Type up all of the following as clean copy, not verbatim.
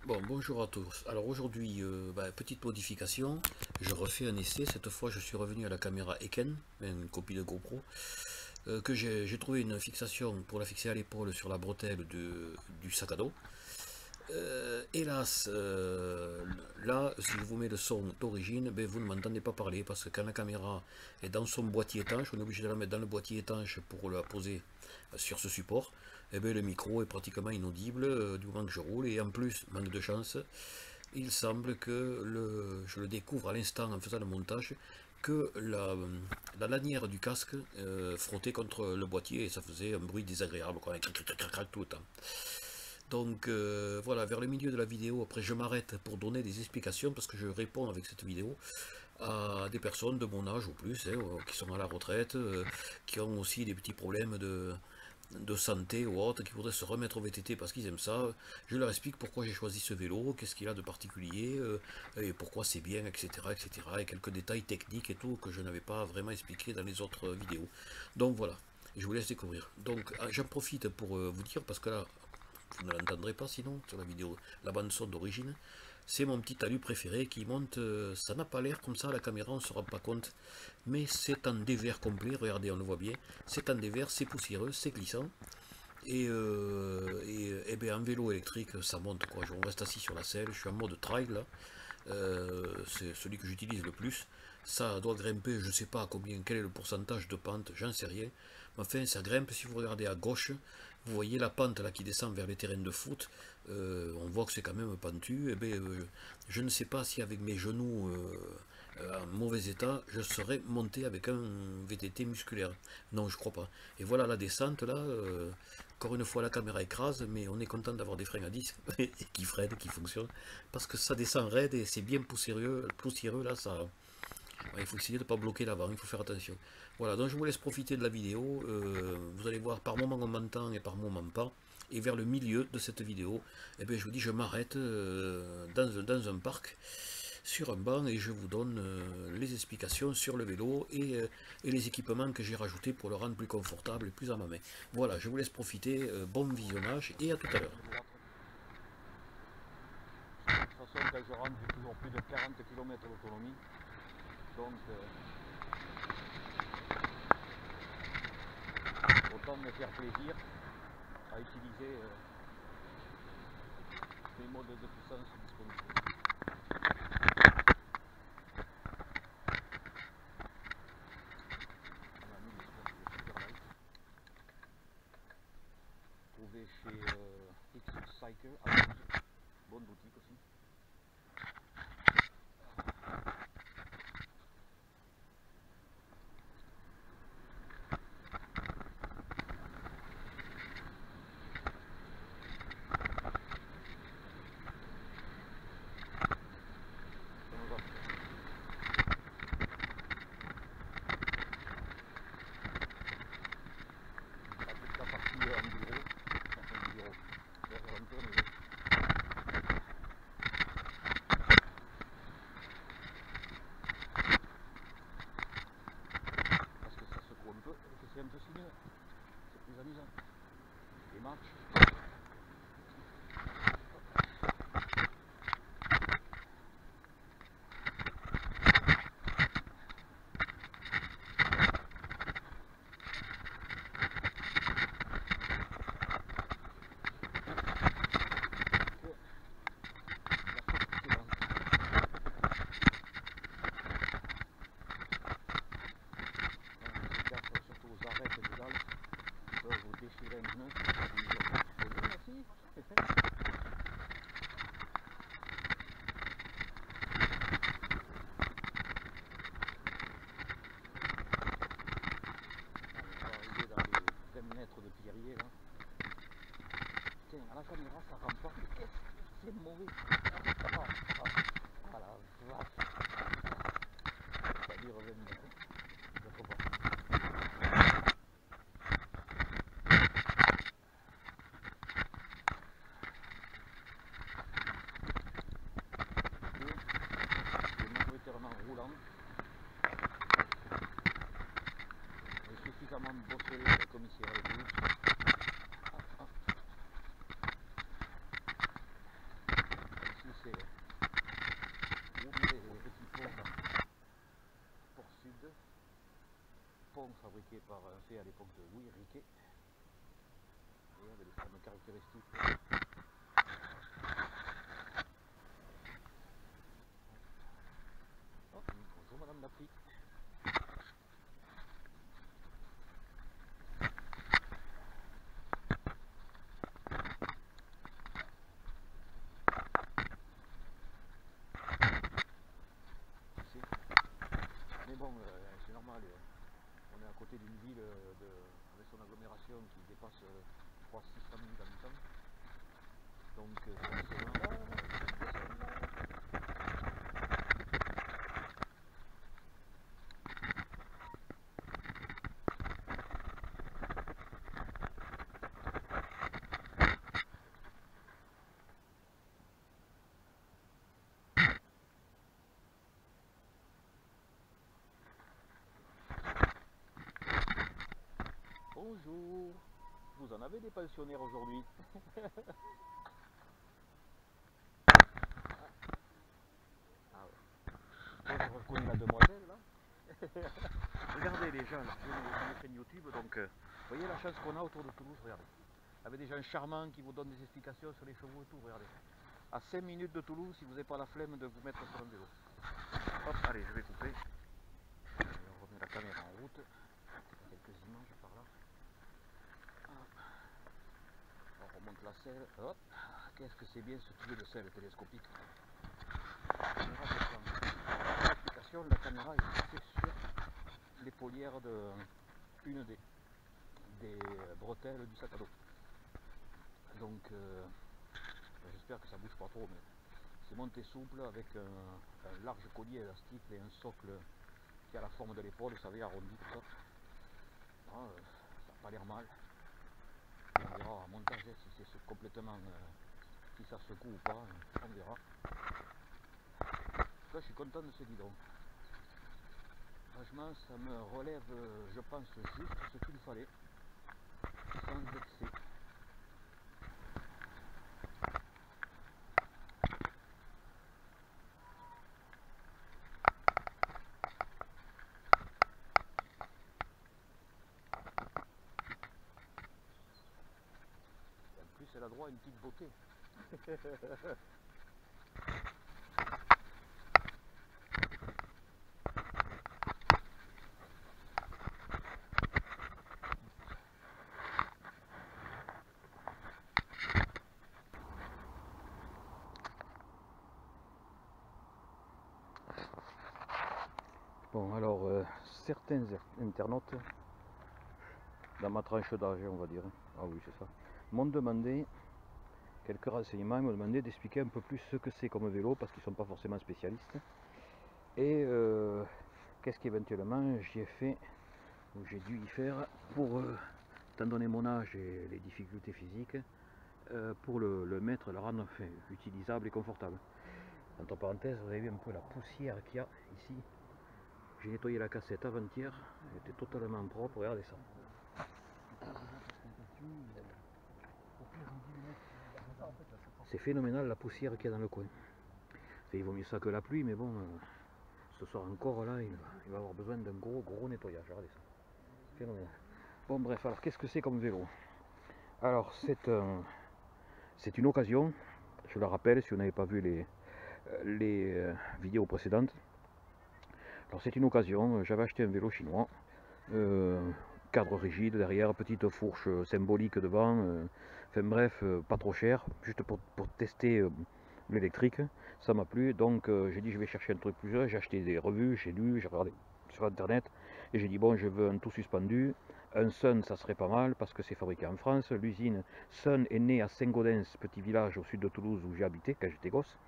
Bon, bonjour à tous. Alors aujourd'hui, petite modification, je refais un essai. Cette fois, je suis revenu à la caméra Eken, une copie de GoPro, que j'ai trouvé une fixation pour la fixer à l'épaule sur la bretelle du sac à dos. Hélas, là, si je vous mets le son d'origine, ben, vous ne m'entendez pas parler parce que quand la caméra est dans son boîtier étanche, on est obligé de la mettre dans le boîtier étanche pour la poser sur ce support. Et ben, le micro est pratiquement inaudible du moment que je roule. Et en plus, manque de chance, il semble que je le découvre à l'instant en faisant le montage que la lanière du casque frottait contre le boîtier et ça faisait un bruit désagréable, quoi, crac, crac, crac, crac, tout le temps. Donc voilà, vers le milieu de la vidéo, après je m'arrête pour donner des explications parce que je réponds avec cette vidéo à des personnes de mon âge ou plus, hein, qui sont à la retraite, qui ont aussi des petits problèmes de santé ou autres, qui voudraient se remettre au VTT parce qu'ils aiment ça. Je leur explique pourquoi j'ai choisi ce vélo, qu'est-ce qu'il a de particulier, et pourquoi c'est bien, etc., etc. Et quelques détails techniques et tout que je n'avais pas vraiment expliqué dans les autres vidéos. Donc voilà, je vous laisse découvrir. Donc j'en profite pour vous dire, parce que là, vous ne l'entendrez pas sinon sur la vidéo, la bande son d'origine, c'est mon petit talus préféré qui monte, ça n'a pas l'air comme ça à la caméra, on ne se rend pas compte, mais c'est en dévers complet, regardez on le voit bien, c'est en dévers, c'est poussiéreux, c'est glissant, et ben, en vélo électrique ça monte quoi, on reste assis sur la selle, je suis en mode trail là, c'est celui que j'utilise le plus, ça doit grimper, je ne sais pas à combien, quel est le pourcentage de pente, j'en sais rien, mais enfin ça grimpe, si vous regardez à gauche, vous voyez la pente là qui descend vers les terrains de foot, on voit que c'est quand même pentu, et bien, je ne sais pas si avec mes genoux en mauvais état, je serais monté avec un VTT musculaire. Non, je crois pas. Et voilà la descente là, encore une fois la caméra écrase, mais on est content d'avoir des freins à disque qui freinent, qui fonctionnent, parce que ça descend raide et c'est bien poussiéreux là, ça, ouais, il faut essayer de ne pas bloquer l'avant, il faut faire attention. Voilà, donc je vous laisse profiter de la vidéo. Vous allez voir, par moment on m'entend et par moment pas. Et vers le milieu de cette vidéo, eh bien, je vous dis, je m'arrête dans un parc, sur un banc, et je vous donne les explications sur le vélo et les équipements que j'ai rajoutés pour le rendre plus confortable et plus à ma main. Voilà, je vous laisse profiter, bon visionnage et à tout à l'heure. De toute façon, quand je rentre, j'ai toujours plus de 40 km d'autonomie. Donc, autant me faire plaisir à utiliser les modes de puissance disponibles. On a mis les Superlight, trouvé chez X-Cycle à Toulouse. Bonne boutique aussi. C'est un peu sinueux, c'est plus amusant. Les marches. Déchirer un pneu, merci. On va arriver dans les 20 mètres de pierrier là. Tiens, à la caméra ça rend pas, qu'est-ce que c'est mauvais. Ah la vache. Ça dure 20 mètres. Je crois pas. Roulant et suffisamment bosselé comme ici à la solide, pont fabriqué par fait à l'époque de Louis Riquet, et avec les fameux caractéristiques. Oh, bonjour Madame Lapri. Mais bon, c'est normal, on est à côté d'une ville avec son agglomération qui dépasse 300-600 000 habitants. Donc bonjour, vous en avez des pensionnaires aujourd'hui? Ah ouais. Je reconnais la demoiselle là. Regardez les gens, là, je les chaînes YouTube, donc vous voyez la chance qu'on a autour de Toulouse, regardez. Avec des gens charmants qui vous donnent des explications sur les chevaux et tout, regardez. À 5 minutes de Toulouse, si vous n'avez pas la flemme de vous mettre sur un vélo. Hop, allez, je vais couper. On remet la caméra en route. Quelques images par là. Hop. On remonte la selle. Hop. Qu'est-ce que c'est bien ce tube de selle télescopique. L'application de la caméra est fixée sur l'épaulière de une des bretelles du sac à dos. Donc j'espère que ça bouge pas trop, mais c'est monté souple avec un large collier élastique et un socle qui a la forme de l'épaule, vous savez, arrondi tout ça. Ah, ça n'a pas l'air mal. On verra en montage si c'est complètement si ça secoue ou pas, on verra. Là je suis content de ce guidon. Franchement ça me relève, je pense, juste ce qu'il fallait, sans excès. Et en plus elle a droit à une petite beauté. Bon, alors, certains internautes, dans ma tranche d'âge, on va dire, ah oui, c'est ça, m'ont demandé quelques renseignements, ils m'ont demandé d'expliquer un peu plus ce que c'est comme vélo, parce qu'ils ne sont pas forcément spécialistes. Et qu'est-ce qu'éventuellement j'ai fait, ou j'ai dû y faire, pour, étant donné mon âge et les difficultés physiques, pour le mettre, le rendre enfin, utilisable et confortable. Entre parenthèses, vous avez vu un peu la poussière qu'il y a ici. J'ai nettoyé la cassette avant-hier, elle était totalement propre, regardez ça. C'est phénoménal la poussière qu'il y a dans le coin. Il vaut mieux ça que la pluie, mais bon, ce soir encore là, il va avoir besoin d'un gros nettoyage, regardez ça. Phénoménal. Bon bref, alors qu'est-ce que c'est comme vélo? Alors c'est une occasion, je le rappelle si vous n'avez pas vu les vidéos précédentes. Alors c'est une occasion, j'avais acheté un vélo chinois, cadre rigide derrière, petite fourche symbolique devant, enfin bref, pas trop cher, juste pour tester l'électrique, ça m'a plu, donc j'ai dit je vais chercher un truc plus jeune, j'ai acheté des revues, j'ai lu, j'ai regardé sur internet, et j'ai dit bon je veux un tout suspendu, un Sun ça serait pas mal parce que c'est fabriqué en France, l'usine Sun est née à Saint-Gaudens, petit village au sud de Toulouse où j'ai habité quand j'étais gosse.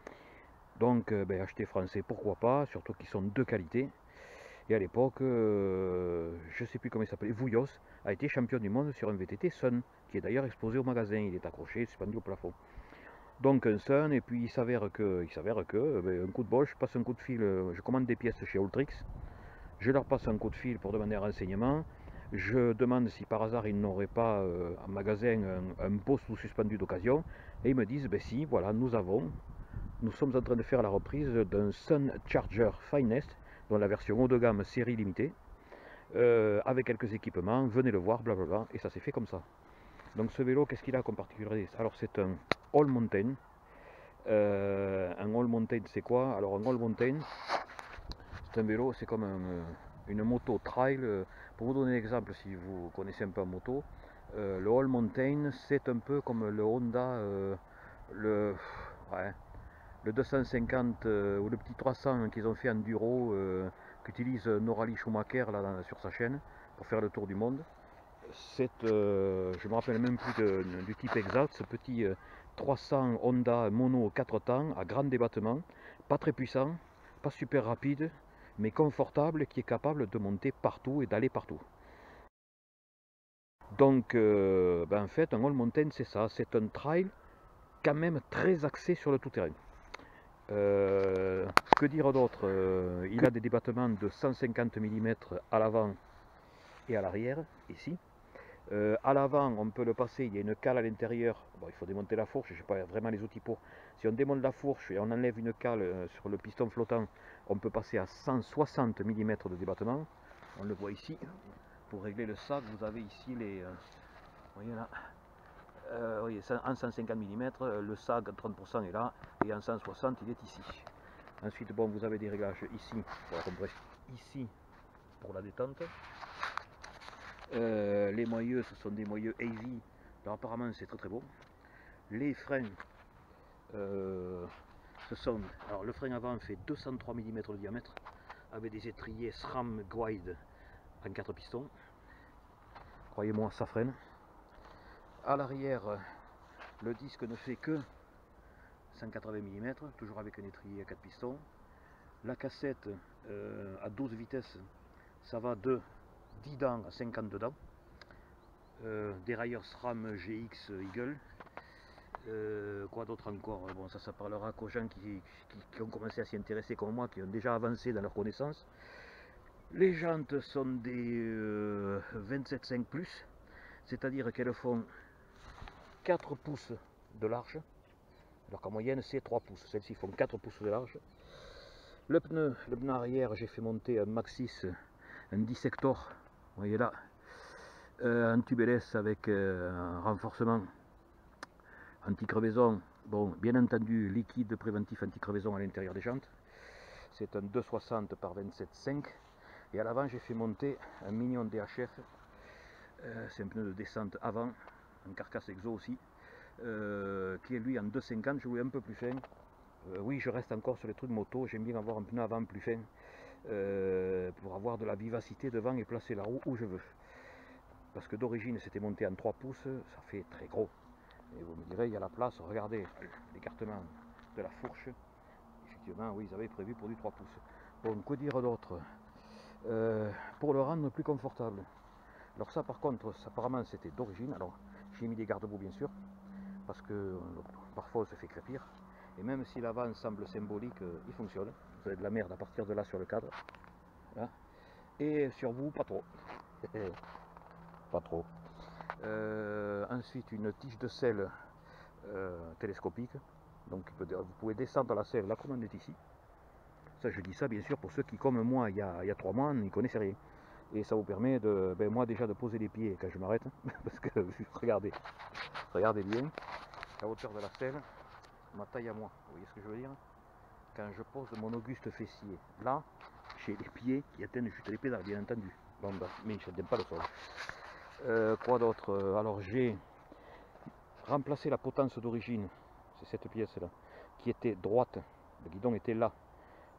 Donc acheter français pourquoi pas, surtout qu'ils sont de qualité. Et à l'époque, je ne sais plus comment il s'appelait, Vouillos a été champion du monde sur un VTT Sun, qui est d'ailleurs exposé au magasin, il est accroché, suspendu au plafond. Donc un Sun, et puis il s'avère que un coup de bol, je passe un coup de fil, je commande des pièces chez Ultrix, je leur passe un coup de fil pour demander un renseignement, je demande si par hasard ils n'auraient pas en magasin un poste ou suspendu d'occasion, et ils me disent, ben si, voilà, nous sommes en train de faire la reprise d'un Sun Charger Finest, dans la version haut de gamme série limitée, avec quelques équipements, venez le voir, blablabla, et ça s'est fait comme ça. Donc ce vélo, qu'est-ce qu'il a comme particularité? Alors c'est un all mountain. Un all mountain c'est quoi? Alors un all mountain, c'est un vélo, c'est comme une moto trail. Pour vous donner un exemple, si vous connaissez un peu en moto, le all mountain c'est un peu comme le Honda, le 250 ou le petit 300 qu'ils ont fait enduro, qu'utilise Norali Schumacher là, sur sa chaîne pour faire le tour du monde. Je me rappelle même plus du type exact, ce petit 300 Honda mono 4 temps à grand débattement, pas très puissant, pas super rapide, mais confortable, qui est capable de monter partout et d'aller partout. Donc en fait un all mountain c'est ça, c'est un trail quand même très axé sur le tout-terrain. Que dire d'autre? Il a des débattements de 150 mm à l'avant et à l'arrière, ici. À l'avant, on peut le passer, il y a une cale à l'intérieur. Bon, il faut démonter la fourche, je n'ai pas vraiment les outils pour. Si on démonte la fourche et on enlève une cale sur le piston flottant, on peut passer à 160 mm de débattement. On le voit ici. Pour régler le sac, vous avez ici les... vous voyez là, en 150 mm, le sag 30% est là, et en 160 il est ici. Ensuite, bon, vous avez des réglages ici pour la compression, ici pour la détente. Les moyeux, ce sont des moyeux heavy, alors apparemment c'est très très beau. Les freins, ce sont, alors le frein avant fait 203 mm de diamètre, avec des étriers SRAM Guide en 4 pistons. Croyez-moi, ça freine. À l'arrière, le disque ne fait que 180 mm, toujours avec un étrier à 4 pistons. La cassette à 12 vitesses, ça va de 10 dents à 52 dents. Dérailleur SRAM GX Eagle. Quoi d'autre encore? Bon, ça parlera qu'aux gens qui ont commencé à s'y intéresser comme moi, qui ont déjà avancé dans leur connaissance. Les jantes sont des 27,5+, c'est-à-dire qu'elles font 4 pouces de large, alors qu'en moyenne c'est 3 pouces, celles-ci font 4 pouces de large. Le pneu arrière, j'ai fait monter un Maxxis, un Dissector, vous voyez là, un tubeless avec un renforcement anti-crevaison, bon, bien entendu liquide préventif anti-crevaison à l'intérieur des jantes. C'est un 260 par 27,5, et à l'avant j'ai fait monter un Minion DHF, c'est un pneu de descente avant, un carcasse exo aussi, qui est lui en 2,50, je voulais un peu plus fin. Oui, je reste encore sur les trucs moto, j'aime bien avoir un pneu avant plus fin, pour avoir de la vivacité devant et placer la roue où je veux. Parce que d'origine c'était monté en 3 pouces, ça fait très gros. Et vous me direz, il y a la place, regardez l'écartement de la fourche. Effectivement, oui, ils avaient prévu pour du 3 pouces. Bon, que dire d'autre? Pour le rendre plus confortable. Alors ça par contre, apparemment c'était d'origine. Alors j'ai mis des garde-boue bien sûr, parce que parfois on se fait crépir. Et même si l'avant semble symbolique, il fonctionne. Vous avez de la merde à partir de là sur le cadre. Voilà. Et sur vous, pas trop. Pas trop. Ensuite, une tige de selle télescopique. Donc vous pouvez descendre la selle, la commande est ici. Ça, je dis ça bien sûr pour ceux qui, comme moi, il y a 3 mois, n'y connaissaient rien. Et ça vous permet de, moi déjà, de poser les pieds quand je m'arrête. Parce que, regardez bien, la hauteur de la selle, ma taille à moi, vous voyez ce que je veux dire? Quand je pose mon auguste fessier, là, j'ai les pieds qui atteignent juste les pédales, bien entendu. Bon, mais je n'aime pas le sol. Quoi d'autre? Alors j'ai remplacé la potence d'origine, c'est cette pièce là, qui était droite, le guidon était là.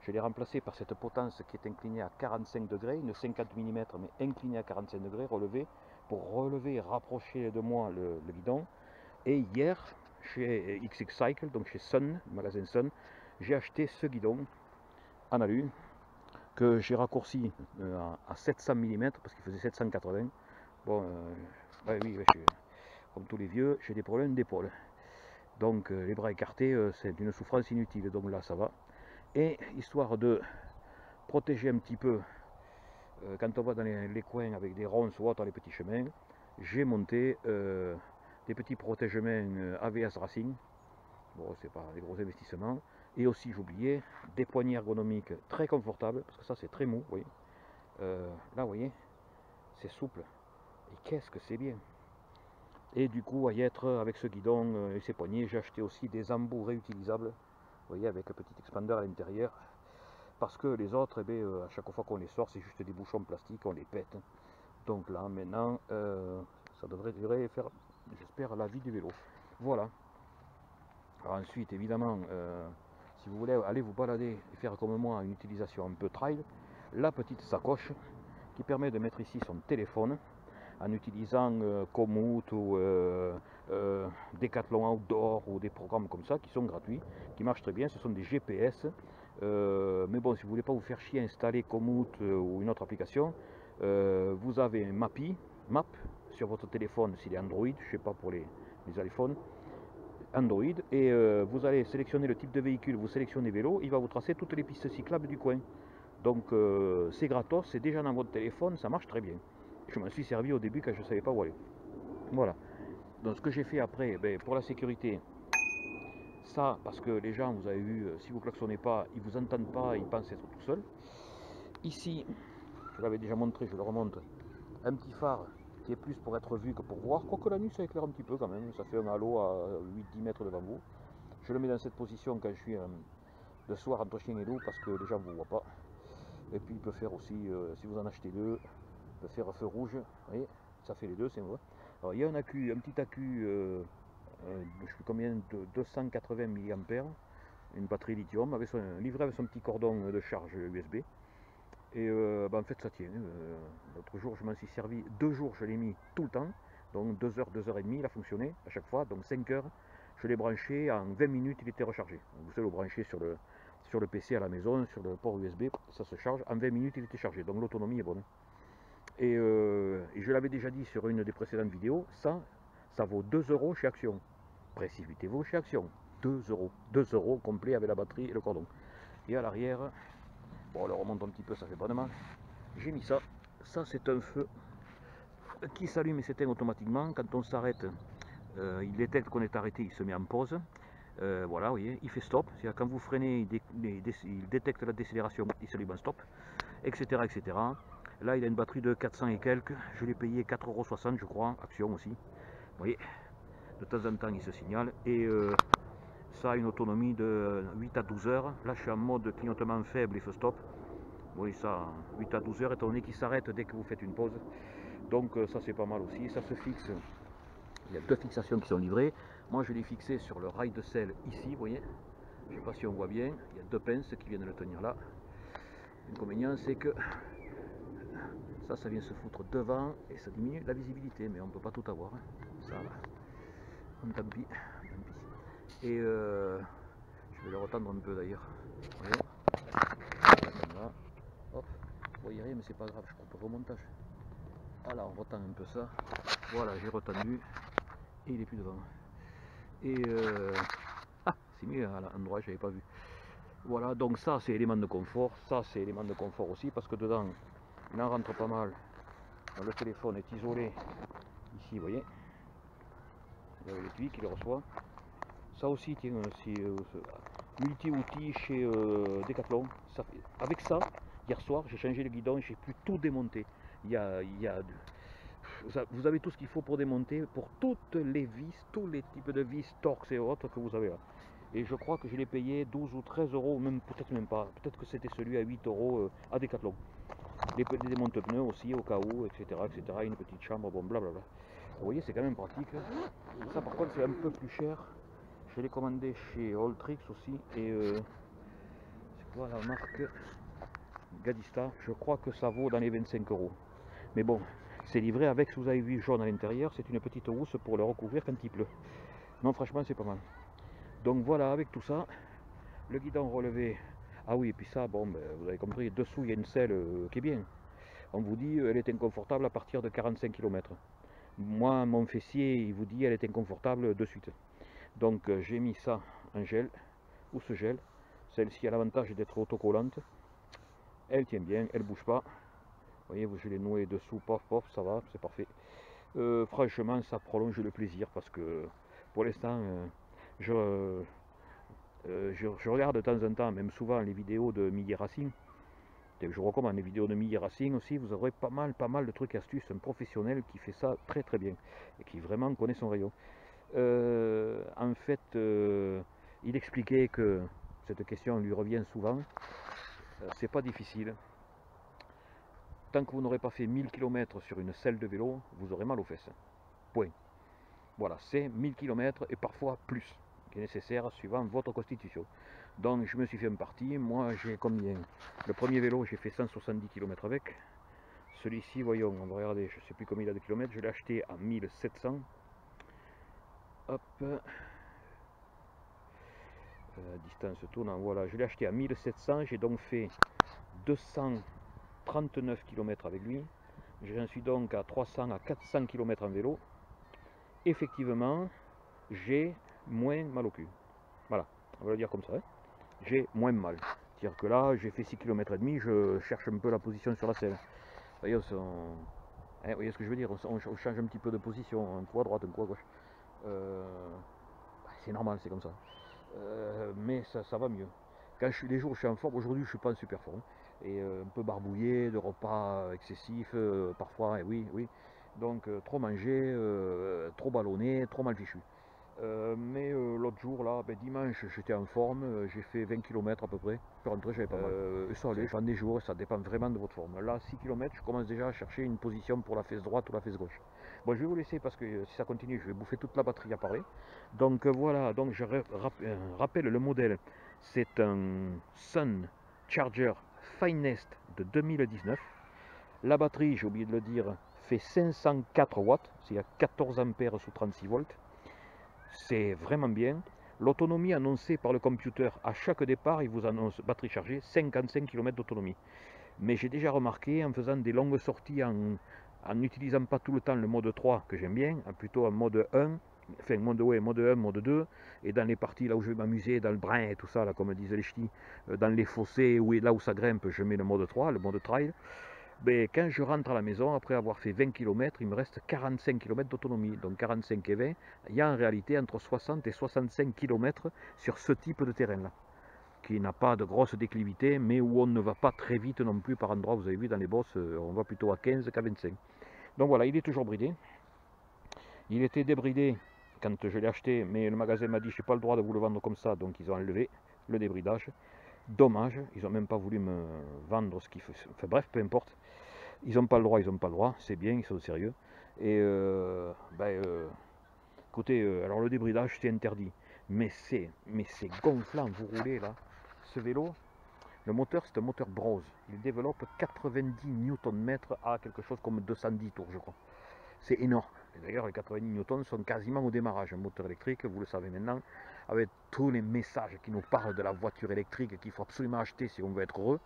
Je l'ai remplacé par cette potence qui est inclinée à 45 degrés, une 50 mm mais inclinée à 45 degrés, relevée, pour relever et rapprocher de moi le guidon. Et hier, chez XX Cycle, donc chez Sun, le magasin Sun, j'ai acheté ce guidon en alu, que j'ai raccourci à 700 mm parce qu'il faisait 780. Bon, oui, comme tous les vieux, j'ai des problèmes d'épaule. Donc les bras écartés, c'est une souffrance inutile, donc là ça va. Et histoire de protéger un petit peu, quand on va dans les coins avec des ronces ou autres, les petits chemins, j'ai monté des petits protège-mains AVS Racing. Bon, c'est pas des gros investissements, Et aussi, j'oubliais, des poignées ergonomiques très confortables, parce que ça c'est très mou, vous voyez. Là, vous voyez, c'est souple. Et qu'est-ce que c'est bien. Et du coup, à y être avec ce guidon et ces poignées, j'ai acheté aussi des embouts réutilisables, vous voyez, avec un petit expander à l'intérieur. Parce que les autres, eh bien, à chaque fois qu'on les sort, c'est juste des bouchons plastiques, on les pète. Donc là, maintenant, ça devrait durer, faire, j'espère, la vie du vélo. Voilà. Alors ensuite, évidemment, si vous voulez aller vous balader et faire comme moi une utilisation un peu trail, la petite sacoche qui permet de mettre ici son téléphone en utilisant Komoot ou Decathlon Outdoor ou des programmes comme ça qui sont gratuits, qui marchent très bien. Ce sont des GPS. Mais bon, si vous ne voulez pas vous faire chier à installer Komoot ou une autre application, vous avez Mappy, Map sur votre téléphone s'il est Android, je ne sais pas pour les iPhones. Android, et vous allez sélectionner le type de véhicule, vous sélectionnez vélo, il va vous tracer toutes les pistes cyclables du coin. Donc c'est gratos, c'est déjà dans votre téléphone, ça marche très bien. Je m'en suis servi au début quand je ne savais pas où aller. Voilà. Donc ce que j'ai fait après, ben, pour la sécurité, ça, parce que les gens, vous avez vu, si vous klaxonnez pas, ils vous entendent pas, ils pensent être tout seuls. Ici, je l'avais déjà montré, je le remonte, un petit phare qui est plus pour être vu que pour voir, quoique la nuit ça éclaire un petit peu quand même, ça fait un halo à 8-10 mètres devant vous. Je le mets dans cette position quand je suis de soir entre chien et loup parce que les gens ne vous voient pas. Et puis il peut faire aussi, si vous en achetez deux, il peut faire feu rouge, vous voyez, ça fait les deux, c'est vrai. Alors il y a un accu, un petit accu, je sais combien, de 280 mAh, une batterie lithium, avec livré avec son petit cordon de charge USB. Et bah en fait ça tient. L'autre jour je m'en suis servi, 2 jours je l'ai mis tout le temps, donc 2 heures, 2 heures et demie, il a fonctionné à chaque fois, donc 5 heures. Je l'ai branché, en 20 minutes il était rechargé. Vous savez le brancher sur le PC à la maison, sur le port USB, ça se charge, en 20 minutes il était chargé, donc l'autonomie est bonne. Et je l'avais déjà dit sur une des précédentes vidéos, ça vaut 2 euros chez Action. Précipitez-vous chez Action, 2 euros. 2 euros complet avec la batterie et le cordon. Et à l'arrière, bon, on le remonte un petit peu, ça fait pas de mal. J'ai mis ça. Ça, c'est un feu qui s'allume et s'éteint automatiquement. Quand on s'arrête, il détecte qu'on est arrêté, il se met en pause. Voilà, vous voyez, il fait stop. C'est-à-dire quand vous freinez, il détecte la décélération, il se met en stop, etc., etc. Là, il a une batterie de 400 et quelques. Je l'ai payé 4,60 € je crois, Action aussi. Vous voyez, de temps en temps, il se signale. Et ça a une autonomie de 8 à 12 heures. Là, je suis en mode clignotement faible et feu stop. Oui, ça, 8 à 12 heures, étant donné qu'il s'arrête dès que vous faites une pause. Donc ça, c'est pas mal aussi. Ça se fixe. Il y a 2 fixations qui sont livrées. Moi, je l'ai fixé sur le rail de selle ici, vous voyez. Je ne sais pas si on voit bien. Il y a 2 pinces qui viennent le tenir là. L'inconvénient, c'est que ça vient se foutre devant et ça diminue la visibilité. Mais on ne peut pas tout avoir. Ça, tant pis. Et je vais le retendre un peu d'ailleurs. Là. Hop, vous voyez rien, mais c'est pas grave, je coupe au montage. Voilà, on retend un peu ça. Voilà, j'ai retendu et il est plus devant. Et c'est mieux à l'endroit, j'avais pas vu. Voilà, donc ça c'est élément de confort. Ça c'est élément de confort aussi parce que dedans, il en rentre pas mal. Le téléphone est isolé. Ici, vous voyez, il y a l'aiguille qui le reçoit. Ça aussi, tiens, c'est multi-outils chez Decathlon. Ça, avec ça, hier soir, j'ai changé le guidon et j'ai pu tout démonter. Vous avez tout ce qu'il faut pour démonter, pour toutes les vis, tous les types de vis, Torx et autres que vous avez là. Et je crois que je l'ai payé 12 ou 13 euros, même peut-être même pas. Peut-être que c'était celui à 8 euros à Decathlon. Les démonte-pneus aussi au cas où, etc., etc. Une petite chambre, bon, blablabla. Vous voyez, c'est quand même pratique. Ça, par contre, c'est un peu plus cher. Je l'ai commandé chez Alltrix aussi. Et c'est quoi la marque? Gadista. Je crois que ça vaut dans les 25 euros. Mais bon, c'est livré avec, si vous avez vu, jaune à l'intérieur. C'est une petite housse pour le recouvrir quand il pleut. Non, franchement, c'est pas mal. Donc voilà, avec tout ça, le guidon relevé. Ah oui, et puis ça, bon, ben, vous avez compris, dessous, il y a une selle qui est bien. On vous dit, elle est inconfortable à partir de 45 km. Moi, mon fessier, il vous dit, elle est inconfortable de suite. Donc, j'ai mis ça en gel, ou ce gel. Celle-ci a l'avantage d'être autocollante. Elle tient bien, elle bouge pas. Vous voyez, je l'ai noué dessous, pof, pof, ça va, c'est parfait. Franchement, ça prolonge le plaisir parce que pour l'instant, Je regarde de temps en temps, même souvent, les vidéos de Midi Racing. Je vous recommande les vidéos de Midi Racing aussi. Vous aurez pas mal de trucs et astuces. Un professionnel qui fait ça très très bien et qui vraiment connaît son rayon. En fait, il expliquait que cette question lui revient souvent. C'est pas difficile. Tant que vous n'aurez pas fait 1000 km sur une selle de vélo, vous aurez mal aux fesses. Point. Voilà, c'est 1000 km et parfois plus qui est nécessaire suivant votre constitution. Donc je me suis fait un parti. Moi j'ai combien? Le premier vélo j'ai fait 170 km avec. Celui-ci, voyons, on va regarder, je ne sais plus combien il a de kilomètres. Je l'ai acheté à 1700. Hop. Distance tournant, voilà, je l'ai acheté à 1700. J'ai donc fait 239 km avec lui. J'en suis donc à 300 à 400 km en vélo. Effectivement, j'ai moins mal au cul. Voilà, on va le dire comme ça. Hein. J'ai moins mal. C'est-à-dire que là, j'ai fait 6 km et demi, je cherche un peu la position sur la selle. Vous voyez ce que je veux dire, on change un petit peu de position, un coup à droite, un coup à gauche. C'est normal, c'est comme ça. Mais ça va mieux. Quand les jours où je suis en forme, aujourd'hui je suis pas en super forme. Et un peu barbouillé, de repas excessifs, parfois, et oui. Donc trop mangé, trop ballonné, trop mal fichu. Mais l'autre jour, là, dimanche, j'étais en forme, j'ai fait 20 km à peu près. Je suis rentré, j'avais pas mal. Ça allait, ça dépend des jours, ça dépend vraiment de votre forme. Là, 6 km, je commence déjà à chercher une position pour la fesse droite ou la fesse gauche. Bon, je vais vous laisser parce que si ça continue, je vais bouffer toute la batterie à parler. Donc voilà, donc je rappelle le modèle. C'est un Sun Charger Finest de 2019. La batterie, j'ai oublié de le dire, fait 504 watts, c'est-à-dire 14 ampères sous 36 volts. C'est vraiment bien. L'autonomie annoncée par le computer à chaque départ, il vous annonce batterie chargée, 55 km d'autonomie. Mais j'ai déjà remarqué en faisant des longues sorties, en n'utilisant pas tout le temps le mode 3 que j'aime bien, plutôt en mode 1, enfin mode 1, mode 2, et dans les parties là où je vais m'amuser, dans le brin et tout ça, là, comme disent les ch'tis, dans les fossés, là où ça grimpe, je mets le mode 3, le mode trail. Ben, quand je rentre à la maison, après avoir fait 20 km, il me reste 45 km d'autonomie. Donc 45 et 20, il y a en réalité entre 60 et 65 km sur ce type de terrain-là, qui n'a pas de grosse déclivité, mais où on ne va pas très vite non plus par endroits. Vous avez vu dans les bosses, on va plutôt à 15 qu'à 25. Donc voilà, il est toujours bridé. Il était débridé quand je l'ai acheté, mais le magasin m'a dit je n'ai pas le droit de vous le vendre comme ça, donc ils ont enlevé le débridage. Dommage, ils n'ont même pas voulu me vendre ce qu'il faut. Enfin bref, peu importe. Ils n'ont pas le droit, c'est bien, ils sont sérieux. Et écoutez, alors le débridage c'est interdit, mais c'est gonflant, vous roulez là. Ce vélo, le moteur c'est un moteur Brose, il développe 90 Nm à quelque chose comme 210 tours je crois. C'est énorme. D'ailleurs les 90 Nm sont quasiment au démarrage. Un moteur électrique, vous le savez maintenant, avec tous les messages qui nous parlent de la voiture électrique qu'il faut absolument acheter si on veut être heureux.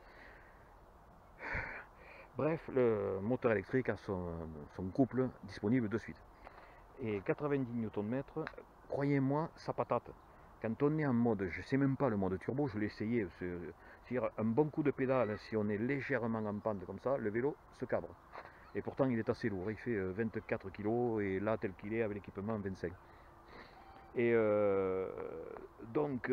Bref, le moteur électrique a son couple disponible de suite. Et 90 Nm, croyez-moi, ça patate. Quand on est en mode, je ne sais même pas le mode turbo, je l'ai essayé, c'est-à-dire un bon coup de pédale, si on est légèrement en pente comme ça, le vélo se cabre. Et pourtant il est assez lourd, il fait 24 kg et là tel qu'il est avec l'équipement 25. Et donc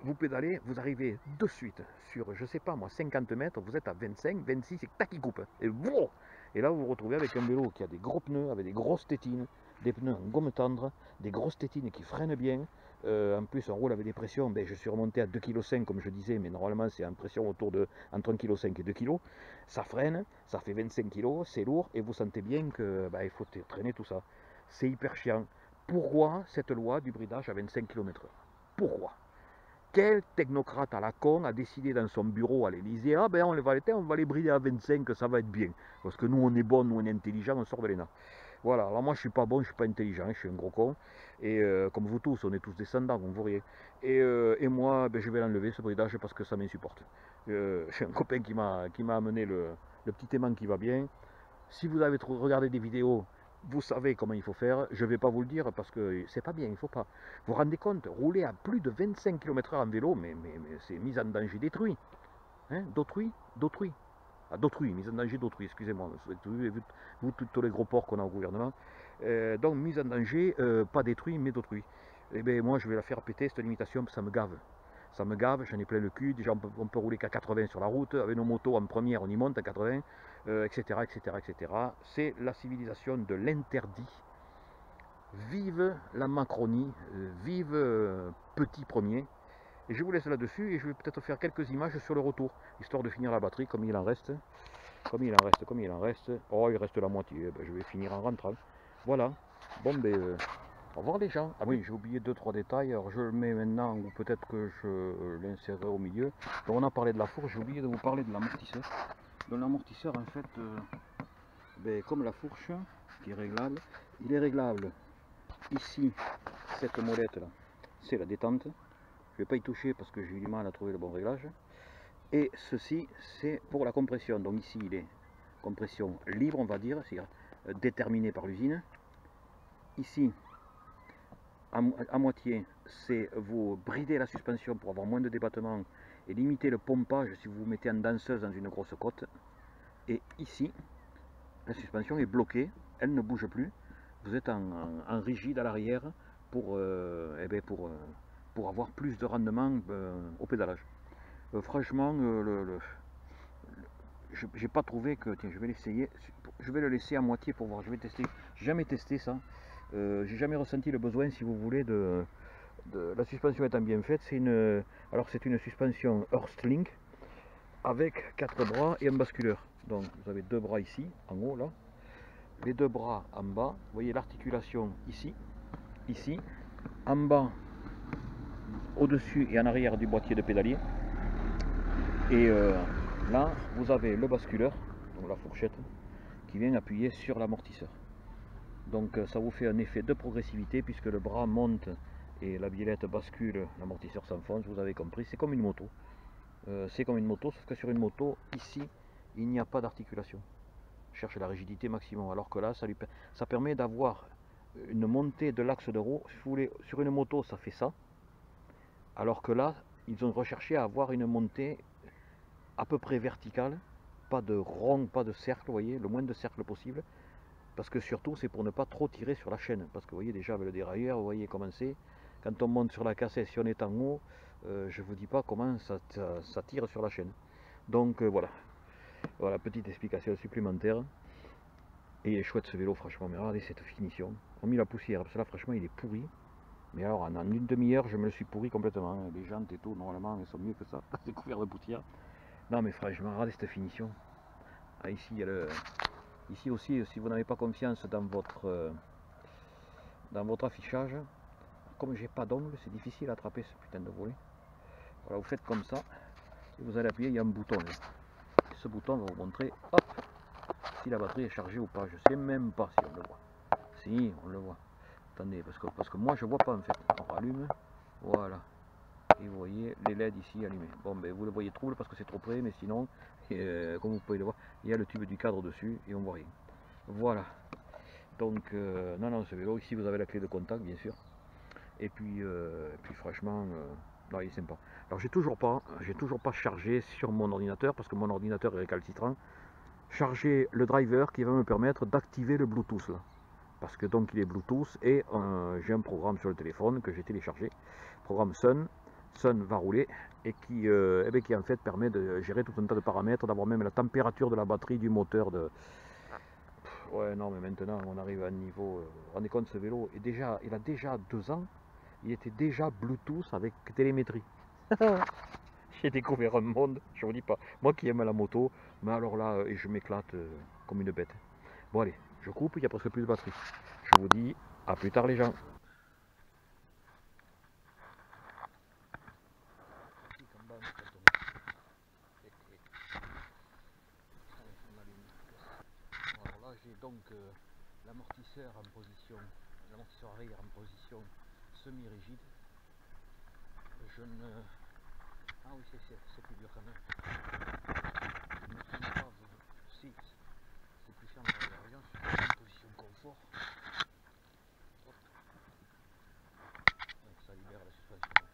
vous pédalez, vous arrivez de suite sur, je sais pas moi, 50 mètres, vous êtes à 25, 26 et tac il coupe. Et wow. Et là vous vous retrouvez avec un vélo qui a des gros pneus, avec des grosses tétines, des pneus en gomme tendre, des grosses tétines qui freinent bien. En plus on roule avec des pressions, je suis remonté à 2,5 kg comme je disais, mais normalement c'est en pression autour de entre 1,5 kg et 2 kg. Ça freine, ça fait 25 kg, c'est lourd et vous sentez bien que il faut traîner tout ça. C'est hyper chiant. Pourquoi cette loi du bridage à 25 km/h? Pourquoi? Quel technocrate à la con a décidé dans son bureau à l'Elysée, on va les brider à 25, ça va être bien. Parce que nous on est bon, nous on est intelligent, on sort de l'ENA. Voilà, alors moi je suis pas bon, je suis pas intelligent, je suis un gros con. Et comme vous tous, on est tous descendants, vous voyez. Et moi, je vais l'enlever ce bridage parce que ça m'insupporte. J'ai un copain qui m'a amené le petit aimant qui va bien. Si vous avez regardé des vidéos, vous savez comment il faut faire, je ne vais pas vous le dire parce que c'est pas bien, il ne faut pas. Vous vous rendez compte, rouler à plus de 25 km/h en vélo, mais c'est mise en danger d'autrui. Hein, d'autrui. Ah, d'autrui, mise en danger d'autrui, excusez-moi. Vous, tous les gros porcs qu'on a au gouvernement. Donc mise en danger, pas détruit, mais d'autrui. Et bien moi je vais la faire péter cette limitation, parce que ça me gave. Ça me gave, j'en ai plein le cul. Déjà on peut rouler qu'à 80 sur la route, avec nos motos en première on y monte à 80, etc., etc., etc. C'est la civilisation de l'interdit. Vive la Macronie, vive Petit Premier. Et je vous laisse là-dessus et je vais peut-être faire quelques images sur le retour, histoire de finir la batterie comme il en reste. Comme il en reste, comme il en reste. Oh, il reste la moitié, ben, je vais finir en rentrant. Voilà. Bon, ben, au revoir les gens. Ah oui, j'ai oublié 2-3 détails. Alors je le mets maintenant, ou peut-être que je l'insérerai au milieu. Donc on a parlé de la fourche, j'ai oublié de vous parler de l'amortisseur. Donc l'amortisseur, en fait, ben, comme la fourche, qui est réglable, il est réglable. Ici, cette molette là, c'est la détente. Je ne vais pas y toucher parce que j'ai eu du mal à trouver le bon réglage. Et ceci, c'est pour la compression. Donc ici, il est compression libre, on va dire, c'est-à-dire déterminé par l'usine. Ici, à moitié, c'est vous brider la suspension pour avoir moins de débattement et limiter le pompage si vous vous mettez en danseuse dans une grosse côte. Et ici, la suspension est bloquée, elle ne bouge plus. Vous êtes en rigide à l'arrière pour, pour avoir plus de rendement au pédalage. Franchement, j'ai pas trouvé que... Tiens, je vais l'essayer. Je vais le laisser à moitié pour voir. Je vais tester. J'ai jamais testé ça. J'ai jamais ressenti le besoin, si vous voulez, de la suspension étant bien faite. C'est une... Alors c'est une suspension Earthlink avec 4 bras et un basculeur. Donc vous avez 2 bras ici, en haut là. Les 2 bras en bas. Vous voyez l'articulation ici. Ici. En bas, au-dessus et en arrière du boîtier de pédalier. Et là, vous avez le basculeur, donc la fourchette, qui vient appuyer sur l'amortisseur. Donc ça vous fait un effet de progressivité puisque le bras monte et la biellette bascule, l'amortisseur s'enfonce, vous avez compris, c'est comme une moto. C'est comme une moto, sauf que sur une moto, ici, il n'y a pas d'articulation. Cherche la rigidité maximum, alors que là, ça permet d'avoir une montée de l'axe de roue. Si vous voulez, sur une moto, ça fait ça, alors que là, ils ont recherché à avoir une montée à peu près verticale, pas de rond, pas de cercle, vous voyez, le moins de cercles possible, parce que surtout c'est pour ne pas trop tirer sur la chaîne, parce que vous voyez déjà avec le dérailleur, vous voyez comment c'est, quand on monte sur la cassette, si on est en haut, je vous dis pas comment ça tire sur la chaîne. Donc voilà, petite explication supplémentaire. Et il est chouette ce vélo franchement, mais regardez cette finition, on a mis la poussière, parce que là franchement il est pourri, mais alors en une demi-heure je me le suis pourri complètement, hein. Les jantes et tout, normalement elles sont mieux que ça, c'est couvert de poussière. Non mais franchement, regardez cette finition. Ah, ici, il y a ici aussi, si vous n'avez pas confiance dans votre affichage, comme j'ai pas d'ongle, c'est difficile à attraper ce putain de volet. Voilà, vous faites comme ça, et vous allez appuyer, il y a un bouton là. Et ce bouton va vous montrer, hop, si la batterie est chargée ou pas. Je sais même pas si on le voit. Si, on le voit. Attendez, parce que moi je vois pas en fait. On rallume, voilà. Et vous voyez les LED ici allumés. Bon, ben vous le voyez trouble parce que c'est trop près, mais sinon, comme vous pouvez le voir, il y a le tube du cadre dessus et on voit rien. Voilà. Donc, non, ce vélo, ici vous avez la clé de contact, bien sûr. Et puis franchement, non, il est sympa. Alors, j'ai toujours pas chargé sur mon ordinateur parce que mon ordinateur est récalcitrant. Charger le driver qui va me permettre d'activer le Bluetooth là. Parce que donc il est Bluetooth et j'ai un programme sur le téléphone que j'ai téléchargé, programme Sun va rouler et qui en fait permet de gérer tout un tas de paramètres, d'avoir même la température de la batterie, du moteur. Ouais, non, mais maintenant on arrive à un niveau. Vous vous rendez compte, ce vélo est déjà, il a déjà 2 ans, il était déjà Bluetooth avec télémétrie. J'ai découvert un monde, je vous dis pas. Moi qui aime la moto, mais alors là, je m'éclate comme une bête. Bon, allez, je coupe, il n'y a presque plus de batterie. Je vous dis à plus tard, les gens. Alors là, j'ai donc l'amortisseur en position, l'amortisseur arrière en position semi-rigide. Je ne... Ah oui, c'est plus dur quand même. Je ne sens pas, si, c'est plus ferme dans l'arrière, je suis en position confort. Hop. Donc ça libère la suspension.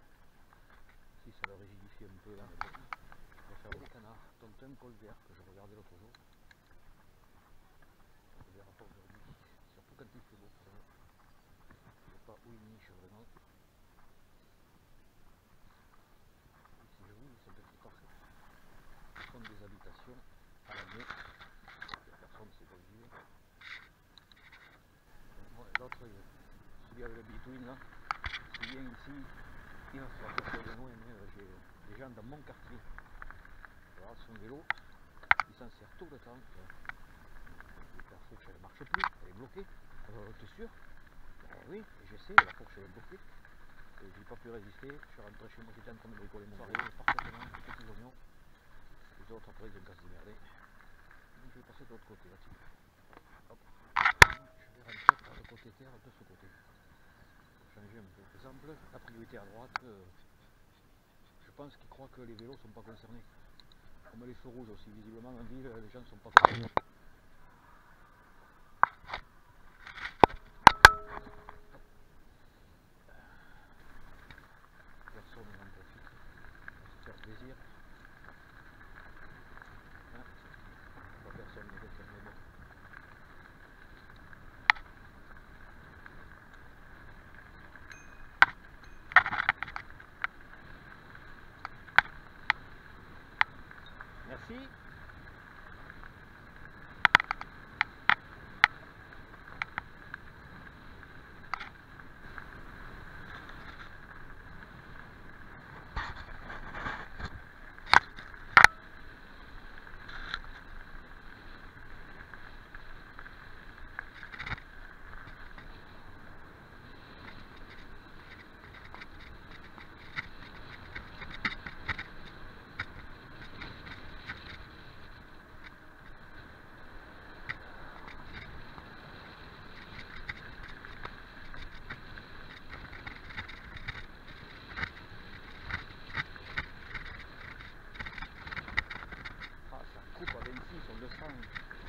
Si ça le rigidifie un peu là, mais bon. Je vais faire des canards, dont un Colbert que je regardais l'autre jour. On ne verra pas aujourd'hui, surtout quand il fait beau. Je ne sais pas où il niche vraiment. c'est un peu plus parfait. Ce sont des habitations à l'année. La personne c'est d'origine. L'autre, celui avec le between là, qui vient ici, il va falloir que de loin, j'ai des gens dans mon quartier. Alors son vélo, il s'en sert tout le temps. La fourche elle ne marche plus, elle est bloquée. T'es sûr? Oui, j'essaie, la fourche elle est bloquée. J'ai pas pu résister, je suis rentré chez moi, j'étais en train de bricoler mon vélo, parfaitement, petits oignons. Les autres après ils ont qu'à se démerder. Donc je vais passer de l'autre côté là, tiens. Hop. Je vais rentrer par le côté terre de ce côté. Pour changer un peu. Par exemple, la priorité à droite, je pense qu'ils croient que les vélos sont pas concernés. Comme les feux rouges aussi, visiblement en ville, les gens ne sont pas concernés. Personne n'en profite pour se faire plaisir. Hein, pas personne ne veut faire le bon. Merci.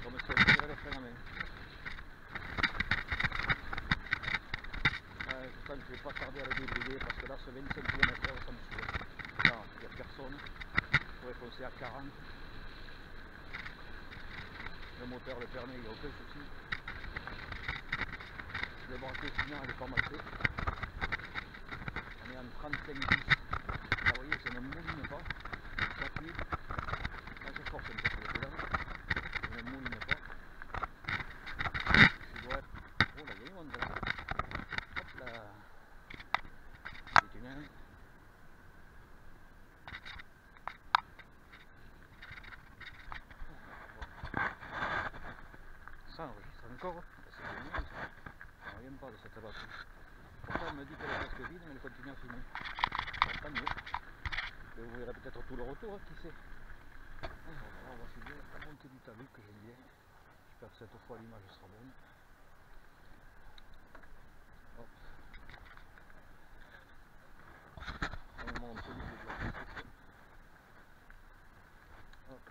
Comme si on tirait le frein à main. Je sens que je ne vais pas tarder à le débrider parce que là, ce 25 km/h, ça me saoule. Là, il n'y a personne. Je pourrais foncer à 40. Le moteur, le permis, il n'y a aucun souci. Le braquet signal, il est pas mal fait. On est en 35-10. Là, vous voyez, ça ne mouline pas. J'appuie. Là, je force un peu sur le pédale. Ça ne mouline pas. Je dois être... Oh là, il y a une onde là. Hop là. C'est une aile. Ça enregistre encore. C'est génial ça. On ne revient pas de cette batterie. Pourtant, elle me dit qu'elle est presque vide, mais elle continue à filmer. Donc, tant mieux. Vous verrez peut-être tout le retour, hein, qui sait. Alors, on va filmer la montée du talus que j'aime bien. J'espère que cette fois l'image sera bonne. Hop. On monte au niveau de la piste. Hop.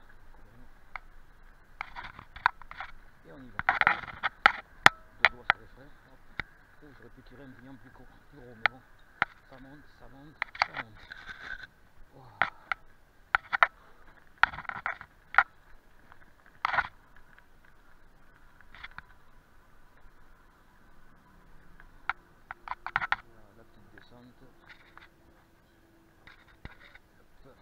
Et on y va. Deux doigts sur les freins. Hop. Oh, j'aurais pu tirer un pignon plus gros, mais bon. Ça monte, ça monte, ça monte. Wow. Voilà, la petite descente. Hop.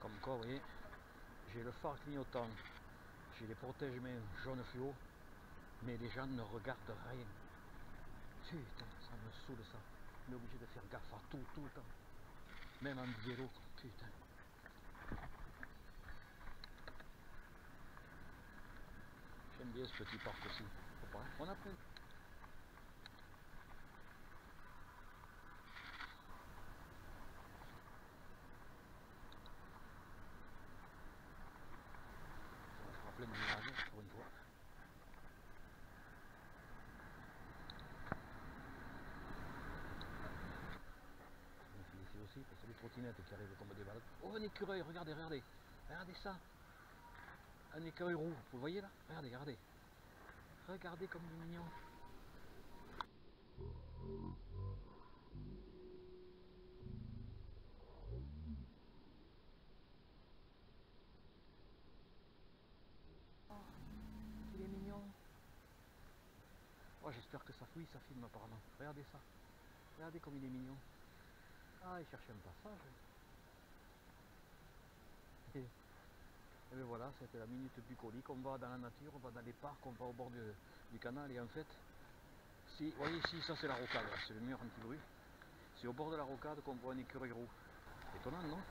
Comme quoi, vous voyez, j'ai le phare clignotant, j'ai les protège-mains jaune fluo, mais les gens ne regardent rien. Putain, ça me saoule ça. On est obligé de faire gaffe à tout, tout le temps. Même en vélo, putain. J'aime bien ce petit parc aussi. Faut pas, on a plein. On fera plein de virages pour une fois. Ici aussi, parce que les trottinettes qui arrivent comme des balles. Oh, un écureuil, regardez, regardez. Regardez ça. un écureuil roux, vous le voyez là? Regardez, regardez. Regardez comme il est mignon. Il est mignon. Oh, j'espère que ça fouille, ça filme apparemment. Regardez ça. Regardez comme il est mignon. Ah, il cherche un passage. Et bien voilà, c'était la minute bucolique. On va dans la nature, on va dans les parcs, on va au bord du canal. Et en fait, si, vous voyez ici, ça c'est la rocade, c'est le mur anti-bruit. C'est au bord de la rocade qu'on voit un écureuil roux. Étonnant, non?